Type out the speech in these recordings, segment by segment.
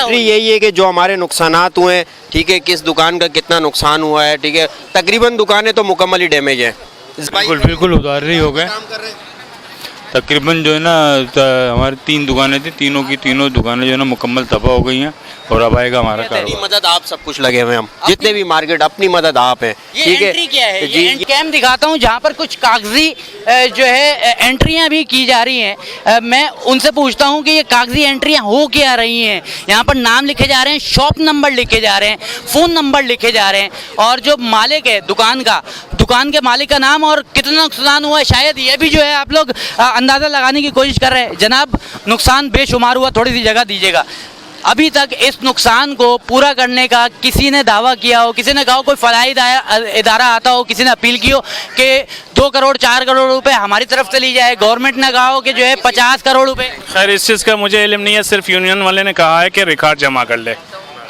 Entry यही है कि जो हमारे नुकसानात हुए हैं, ठीक है, किस दुकान का कितना नुकसान हुआ है, ठीक है, तकरीबन दुकानें तो मुकम्मल ही डैमेज है। बिल्कुल बिल्कुल उधार ही हो गए। तकरीबन जो है ना हमारी 3 दुकानें थी, तीनों की तीनों दुकानें जो है ना मुकम्मल तबाह हो गई हैं और अब आएगा हमारा अपनी कारोबार। मदद आप सब कुछ लगे हुए हैं, हम जितने भी मार्केट अपनी मदद आप हैं, ये ठीक एंट्री क्या है? जी ये कैम दिखाता हूँ जहाँ पर कुछ कागजी जो है एंट्रियाँ भी की जा रही हैं। मैं उनसे पूछता हूँ कि ये कागजी एंट्रियाँ हो क्या रही हैं। यहाँ पर नाम लिखे जा रहे हैं, शॉप नंबर लिखे जा रहे हैं, फ़ोन नंबर लिखे जा रहे हैं और जो मालिक है दुकान के मालिक का नाम और कितना नुकसान हुआ है शायद ये भी जो है आप लोग अंदाज़ा लगाने की कोशिश कर रहे हैं। जनाब, नुकसान बेशुमार हुआ, थोड़ी सी जगह दीजिएगा। अभी तक इस नुकसान को पूरा करने का किसी ने दावा किया हो, किसी ने कहा हो, कोई फलाही इदारा आता हो, किसी ने अपील की हो कि 2 करोड़ 4 करोड़ रुपए हमारी तरफ से ली जाए, गवर्नमेंट ने कहा हो कि जो है 50 करोड़ रुपए। खैर इस चीज़ का मुझे इल्म नहीं है, सिर्फ यूनियन वाले ने कहा है कि रिकॉर्ड जमा कर ले।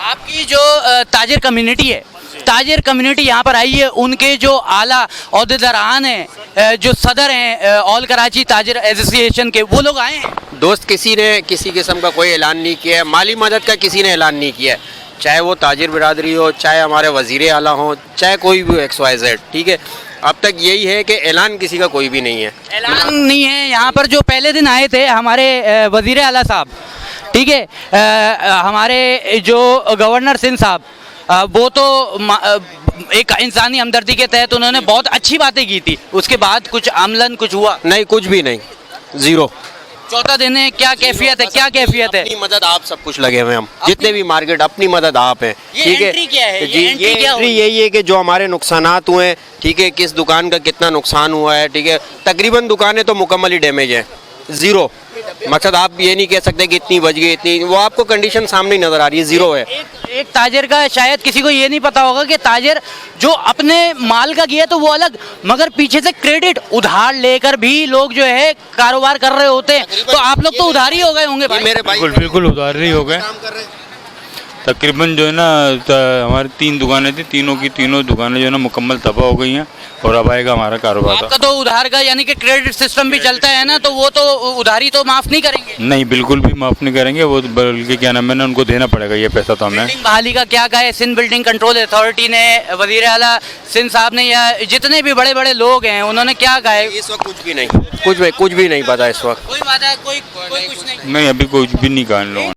आपकी जो ताजिर कम्युनिटी है, ताजिर कम्युनिटी यहाँ पर आई है, उनके जो आला ओहदेदारान हैं, जो सदर हैं ऑल कराची ताजिर एसोसिएशन के, वो लोग आए हैं। दोस्त किसी ने किसी किस्म का कोई ऐलान नहीं किया है, माली मदद का किसी ने ऐलान नहीं किया है, चाहे वो ताजिर बिरादरी हो, चाहे हमारे वज़ीर आला हो, चाहे कोई भी XYZ, ठीक है। अब तक यही है कि ऐलान किसी का कोई भी नहीं है। ऐलान नहीं है। यहाँ पर जो पहले दिन आए थे हमारे वज़ीर आला साहब, ठीक है, हमारे जो गवर्नर सिंध साहब, वो तो एक इंसानी हमदर्दी के तहत उन्होंने बहुत अच्छी बातें की थी, उसके बाद कुछ अमलन कुछ हुआ नहीं, कुछ भी नहीं, ज़ीरो। चौथा दिन है, क्या कैफियत है, क्या कैफियत है? अपनी मदद आप सब कुछ लगे हुए हैं, हम जितने भी मार्केट अपनी मदद आप हैं, ये ठीक है। एंट्री क्या है? जी, ये एंट्री क्या एंट्री हुई? यही है कि जो हमारे नुकसानात हुए हैं, ठीक है, किस दुकान का कितना नुकसान हुआ है, ठीक है, तकरीबन दुकानें तो मुकम्मल ही डैमेज है, ज़ीरो। मकसद आप ये नहीं कह सकते कि इतनी बच गई, इतनी, वो आपको कंडीशन सामने नजर आ रही है, ज़ीरो है। एक ताजिर का शायद किसी को ये नहीं पता होगा कि ताजिर जो अपने माल का किया तो वो अलग, मगर पीछे से क्रेडिट उधार लेकर भी लोग जो है कारोबार कर रहे होते हैं, तो आप लोग तो उधार ही हो गए होंगे भाई। मेरे भाई बिल्कुल बिल्कुल उधार ही हो गए। तकरीबन जो है ना हमारी 3 दुकानें थी, तीनों की तीनों दुकानें जो है ना मुकम्मल तबाह हो गई हैं और अब आएगा हमारा कारोबार। आपका तो उधार का यानी कि क्रेडिट सिस्टम भी चलता है ना, तो वो तो उधारी तो माफ नहीं करेंगे? नहीं, बिल्कुल भी माफ़ नहीं करेंगे, वो बल्कि क्या नाम है ना, उनको देना पड़ेगा ये पैसा तो हमें। बिल्डिंग बहाली का क्या कहा है सिंध बिल्डिंग कंट्रोल अथॉरिटी ने, वज़ीर आला सिंध साहब ने, या जितने भी बड़े बड़े लोग हैं उन्होंने क्या कहा है? इस वक्त कुछ भी नहीं, कुछ भी नहीं पता इस वक्त। कोई वादा, कोई कुछ नहीं। नहीं, अभी कुछ भी नहीं कहा इन लोगों ने।